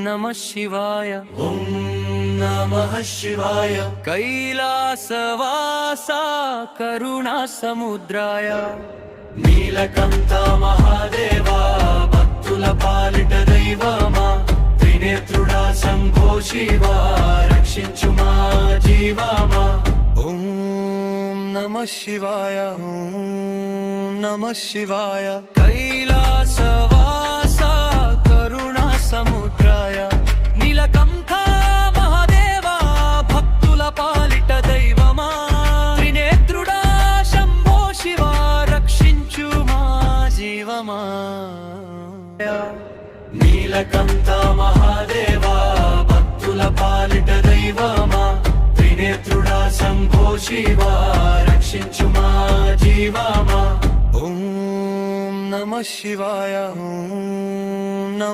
నమః శివాయ ఓం నమః శివాయ కైలాసవాస కరుణా సముద్రాయ నీలకంఠ మహాదేవా భక్తుల పాలిట దైవమా త్రినేత్రుడా శంభో శివా రక్షించు మా జీవమా ఓం నమః శివాయ ఓం నమః శివాయ కైలాసవాస కరుణా సముద్రాయ నీలకంఠ మహాదేవా భక్తుల పాలిట దైవమా త్రినేత్రుడా శంభో శివా రక్షించు మా జీవమా నీలకంఠ మహాదేవా భక్తుల పాలిట దైవమా త్రినేత్రుడా శంభో శివా రక్షించు మా జీవమా ఓం నమః శివాయ ఓం నమః